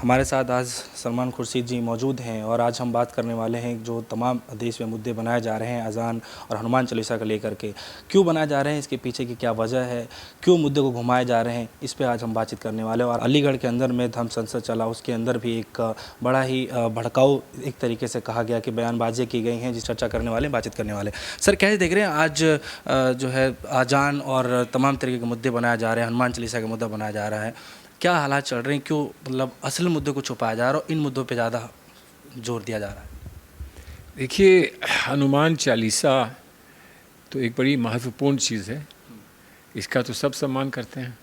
हमारे साथ आज सलमान खुर्शीद जी मौजूद हैं और आज हम बात करने वाले हैं जो तमाम देश में मुद्दे बनाए जा रहे हैं अज़ान और हनुमान चालीसा को लेकर के। क्यों बनाए जा रहे हैं, इसके पीछे की क्या वजह है, क्यों मुद्दे को घुमाए जा रहे हैं, इस पे आज हम बातचीत करने वाले हैं। और अलीगढ़ के अंदर में धर्म संसद चला, उसके अंदर भी एक बड़ा ही भड़काऊ एक तरीके से कहा गया कि बयानबाजियाँ की गई हैं, जिस चर्चा करने वाले बातचीत करने वाले। सर कैसे देख रहे हैं आज जो है अज़ान और तमाम तरीके के मुद्दे बनाए जा रहे हैं, हनुमान चालीसा का मुद्दा बनाया जा रहा है, क्या हालात चल रहे हैं, क्यों मतलब असल मुद्दे को छुपाया जा रहा है और इन मुद्दों पे ज़्यादा जोर दिया जा रहा है? देखिए, हनुमान चालीसा तो एक बड़ी महत्वपूर्ण चीज़ है, इसका तो सब सम्मान करते हैं।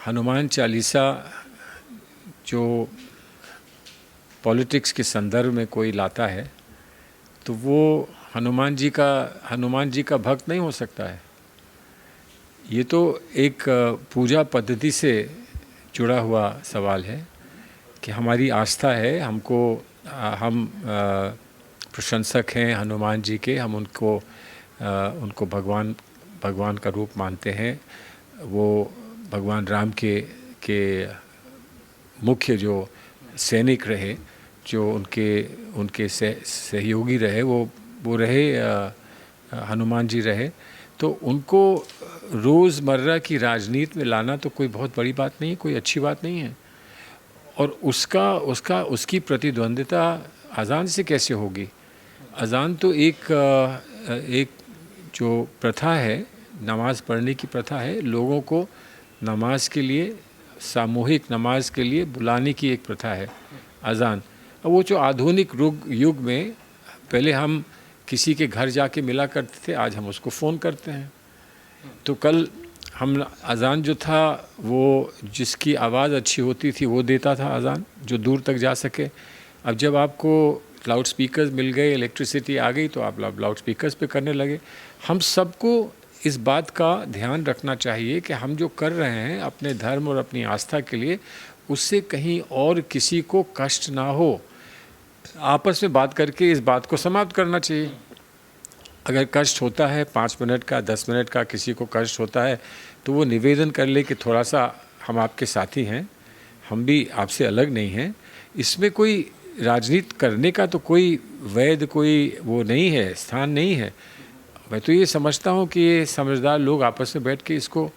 हनुमान चालीसा जो पॉलिटिक्स के संदर्भ में कोई लाता है तो वो हनुमान जी का भक्त नहीं हो सकता है। ये तो एक पूजा पद्धति से जुड़ा हुआ सवाल है कि हमारी आस्था है, हम प्रशंसक हैं हनुमान जी के, हम उनको भगवान का रूप मानते हैं। वो भगवान राम के मुख्य जो सैनिक रहे, जो उनके सहयोगी रहे, वो रहे हनुमान जी रहे। तो उनको रोज़मर्रा की राजनीति में लाना तो कोई बहुत बड़ी बात नहीं है, कोई अच्छी बात नहीं है। और उसकी प्रतिद्वंदिता अज़ान से कैसे होगी? अज़ान तो एक जो प्रथा है, नमाज़ पढ़ने की प्रथा है, लोगों को नमाज के लिए, सामूहिक नमाज के लिए बुलाने की एक प्रथा है अज़ान। अब वो जो आधुनिक युग में पहले हम किसी के घर जाके मिला करते थे, आज हम उसको फ़ोन करते हैं। तो कल हम अज़ान जो था वो जिसकी आवाज़ अच्छी होती थी वो देता था अज़ान, जो दूर तक जा सके। अब जब आपको लाउड स्पीकर्स मिल गए, इलेक्ट्रिसिटी आ गई, तो आप लाउड स्पीकर्स पे करने लगे। हम सबको इस बात का ध्यान रखना चाहिए कि हम जो कर रहे हैं अपने धर्म और अपनी आस्था के लिए, उससे कहीं और किसी को कष्ट ना हो। आपस में बात करके इस बात को समाप्त करना चाहिए। अगर कष्ट होता है 5 मिनट का, 10 मिनट का, किसी को कष्ट होता है तो वो निवेदन कर ले कि थोड़ा सा हम आपके साथी हैं, हम भी आपसे अलग नहीं हैं। इसमें कोई राजनीति करने का तो कोई वैध कोई वो नहीं है, स्थान नहीं है। मैं तो ये समझता हूँ कि ये समझदार लोग आपस में बैठ के इसको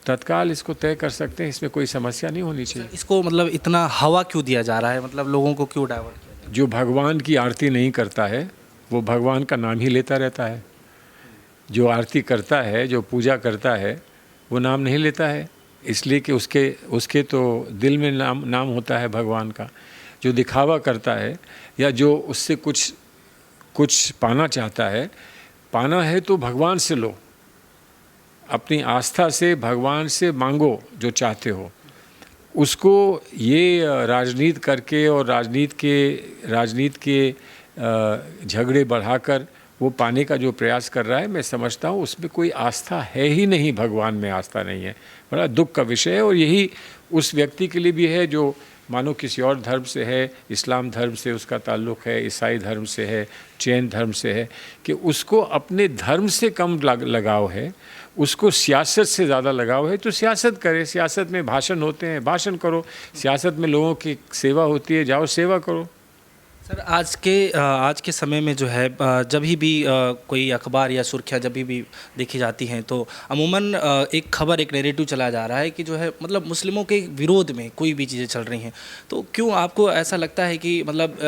तत्काल इसको तय कर सकते हैं, इसमें कोई समस्या नहीं होनी चाहिए। इसको मतलब इतना हवा क्यों दिया जा रहा है, मतलब लोगों को क्यों डाइवर्ट किया जा रहा है? जो भगवान की आरती नहीं करता है वो भगवान का नाम ही लेता रहता है। जो आरती करता है, जो पूजा करता है, वो नाम नहीं लेता है, इसलिए कि उसके तो दिल में नाम होता है भगवान का। जो दिखावा करता है या जो उससे कुछ पाना चाहता है, पाना है तो भगवान से लो, अपनी आस्था से भगवान से मांगो जो चाहते हो। उसको ये राजनीति करके और राजनीति के झगड़े बढ़ाकर वो पाने का जो प्रयास कर रहा है, मैं समझता हूँ उसमें कोई आस्था है ही नहीं, भगवान में आस्था नहीं है। बड़ा दुख का विषय है। और यही उस व्यक्ति के लिए भी है जो मानो किसी और धर्म से है, इस्लाम धर्म से उसका ताल्लुक़ है, ईसाई धर्म से है, जैन धर्म से है, कि उसको अपने धर्म से कम लगाव है, उसको सियासत से ज़्यादा लगाव है। तो सियासत करे, सियासत में भाषण होते हैं, भाषण करो, सियासत में लोगों की सेवा होती है, जाओ सेवा करो। सर आज के समय में जो है जब भी कोई अखबार या सुर्खियाँ जब भी देखी जाती हैं तो अमूमन एक खबर, एक नैरेटिव चला जा रहा है कि जो है मतलब मुस्लिमों के विरोध में कोई भी चीज़ें चल रही हैं। तो क्यों आपको ऐसा लगता है कि मतलब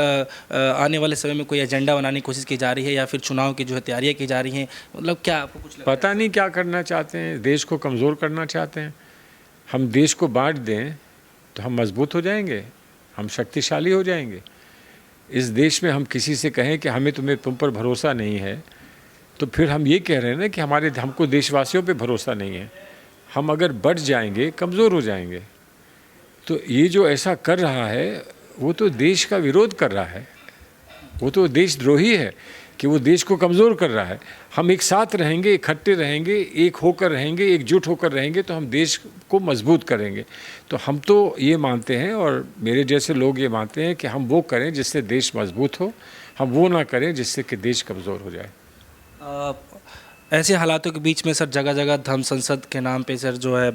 आने वाले समय में कोई एजेंडा बनाने की कोशिश की जा रही है या फिर चुनाव की जो है तैयारियाँ की जा रही हैं? मतलब क्या आपको कुछ पता नहीं क्या करना चाहते हैं, देश को कमज़ोर करना चाहते हैं। हम देश को बांट दें तो हम मजबूत हो जाएंगे, हम शक्तिशाली हो जाएंगे। इस देश में हम किसी से कहें कि तुम पर भरोसा नहीं है, तो फिर हम ये कह रहे हैं ना कि हमको देशवासियों पे भरोसा नहीं है। हम अगर बढ़ जाएंगे, कमज़ोर हो जाएंगे। तो ये जो ऐसा कर रहा है वो तो देश का विरोध कर रहा है, वो तो देशद्रोही है कि वो देश को कमज़ोर कर रहा है। हम एक साथ रहेंगे, इकट्ठे रहेंगे, एक होकर रहेंगे, एकजुट होकर रहेंगे तो हम देश को मजबूत करेंगे। तो हम तो ये मानते हैं और मेरे जैसे लोग ये मानते हैं कि हम वो करें जिससे देश मजबूत हो, हम वो ना करें जिससे कि देश कमज़ोर हो जाए। ऐसे हालातों के बीच में सर जगह जगह धर्म संसद के नाम पे सर जो है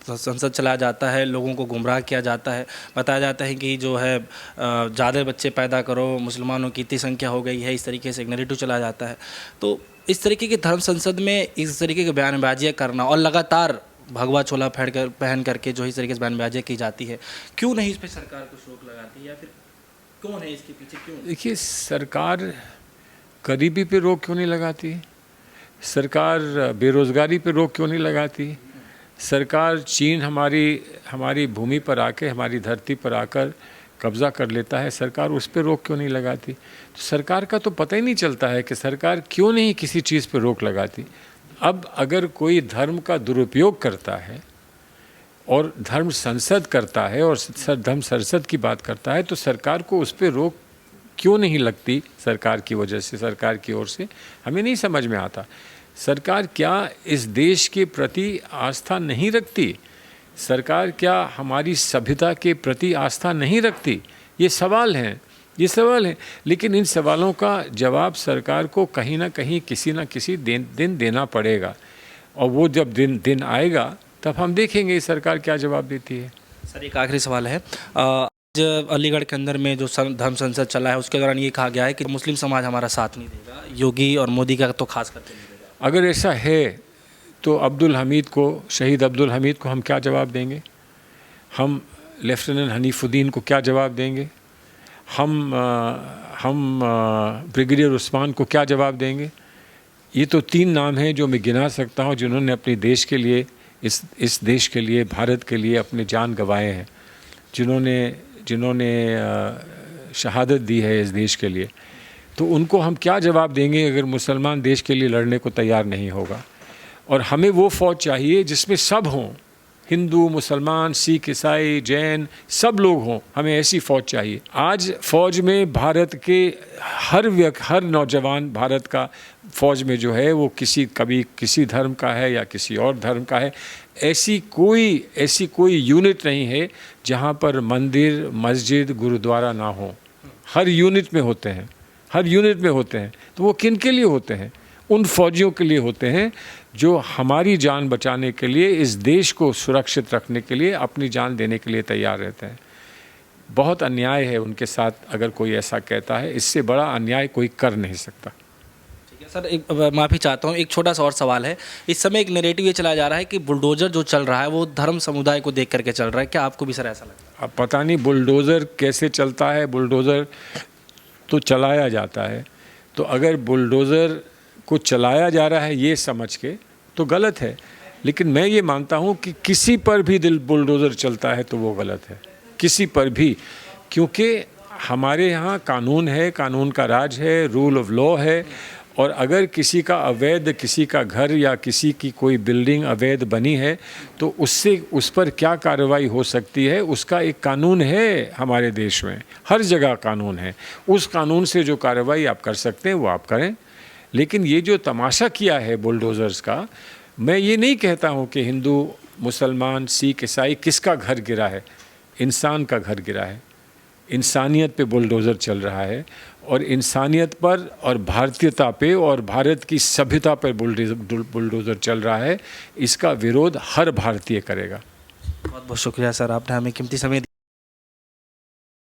संसद चलाया जाता है, लोगों को गुमराह किया जाता है, बताया जाता है कि जो है ज़्यादा बच्चे पैदा करो, मुसलमानों की इतनी संख्या हो गई है, इस तरीके से एक नैरेटिव चलाया जाता है। तो इस तरीके की धर्म संसद में इस तरीके की बयानबाजियाँ करना और लगातार भगवा चोला पहन करके जो इस तरीके से बयानबाजियाँ की जाती है, क्यों नहीं इस पर सरकार कुछ रोक लगाती है, या फिर कौन है इसके पीछे, क्यों? देखिए, सरकार गरीबी पे रोक क्यों नहीं लगाती? सरकार बेरोज़गारी पे रोक क्यों नहीं लगाती? सरकार चीन हमारी भूमि पर आके, हमारी धरती पर आकर कब्ज़ा कर लेता है, सरकार उस पर रोक क्यों नहीं लगाती? तो सरकार का तो पता ही नहीं चलता है कि सरकार क्यों नहीं किसी चीज़ पर रोक लगाती। अब अगर कोई धर्म का दुरुपयोग करता है और धर्म संसद करता है और धर्म संसद की बात करता है, तो सरकार को उस पर रोक क्यों नहीं लगती? सरकार की वजह से, सरकार की ओर से हमें नहीं समझ में आता। सरकार क्या इस देश के प्रति आस्था नहीं रखती? सरकार क्या हमारी सभ्यता के प्रति आस्था नहीं रखती? ये सवाल हैं, ये सवाल हैं। लेकिन इन सवालों का जवाब सरकार को कहीं ना कहीं किसी न किसी दिन देना पड़ेगा, और वो जब दिन आएगा तब हम देखेंगे सरकार क्या जवाब देती है। सर एक आखिरी सवाल है, अलीगढ़ के अंदर में जो धर्म संसद चला है उसके दौरान ये कहा गया है कि मुस्लिम समाज हमारा साथ नहीं देगा, योगी और मोदी का तो खास करके नहीं देगा। अगर ऐसा है तो शहीद अब्दुल हमीद को हम क्या जवाब देंगे? हम लेफ्टिनेंट हनीफुद्दीन को क्या जवाब देंगे? हम ब्रिगेडियर उस्मान को क्या जवाब देंगे? ये तो 3 नाम हैं जो मैं गिना सकता हूँ जिन्होंने अपने देश के लिए, इस देश के लिए, भारत के लिए अपने जान गंवाए हैं, जिन्होंने शहादत दी है इस देश के लिए। तो उनको हम क्या जवाब देंगे अगर मुसलमान देश के लिए लड़ने को तैयार नहीं होगा? और हमें वो फ़ौज चाहिए जिसमें सब हों, हिंदू, मुसलमान, सिख, ईसाई, जैन, सब लोग हों। हमें ऐसी फ़ौज चाहिए। आज फ़ौज में भारत के हर नौजवान भारत का फ़ौज में जो है वो कभी किसी धर्म का है या किसी और धर्म का है। ऐसी कोई यूनिट नहीं है जहाँ पर मंदिर, मस्जिद, गुरुद्वारा ना हो। हर यूनिट में होते हैं, हर यूनिट में होते हैं। तो वो किन के लिए होते हैं? उन फौजियों के लिए होते हैं जो हमारी जान बचाने के लिए, इस देश को सुरक्षित रखने के लिए अपनी जान देने के लिए तैयार रहते हैं। बहुत अन्याय है उनके साथ अगर कोई ऐसा कहता है। इससे बड़ा अन्याय कोई कर नहीं सकता। ठीक है सर, एक माफ़ी चाहता हूँ, एक छोटा सा और सवाल है। इस समय एक नैरेटिव ये चलाया जा रहा है कि बुलडोज़र जो चल रहा है वो धर्म समुदाय को देख करके चल रहा है, क्या आपको भी सर ऐसा लगता है? अब पता नहीं बुलडोज़र कैसे चलता है। बुलडोज़र तो चलाया जाता है, तो अगर बुलडोज़र को चलाया जा रहा है ये समझ के तो गलत है। लेकिन मैं ये मानता हूँ कि किसी पर भी बुलडोज़र चलता है तो वो गलत है, किसी पर भी। क्योंकि हमारे यहाँ कानून है, कानून का राज है, रूल ऑफ लॉ है। और अगर किसी का घर या किसी की कोई बिल्डिंग अवैध बनी है तो उस पर क्या कार्रवाई हो सकती है, उसका एक कानून है हमारे देश में। हर जगह कानून है। उस कानून से जो कार्रवाई आप कर सकते हैं वो आप करें। लेकिन ये जो तमाशा किया है बुलडोज़र्स का, मैं ये नहीं कहता हूँ कि हिंदू, मुसलमान, सिख, ईसाई किसका घर गिरा है। इंसान का घर गिरा है। इंसानियत पे बुलडोज़र चल रहा है, और इंसानियत पर और भारतीयता पे और भारत की सभ्यता पर बुलडोज़र चल रहा है। इसका विरोध हर भारतीय करेगा। बहुत बहुत शुक्रिया सर, आपने हमें कीमती समय दिया।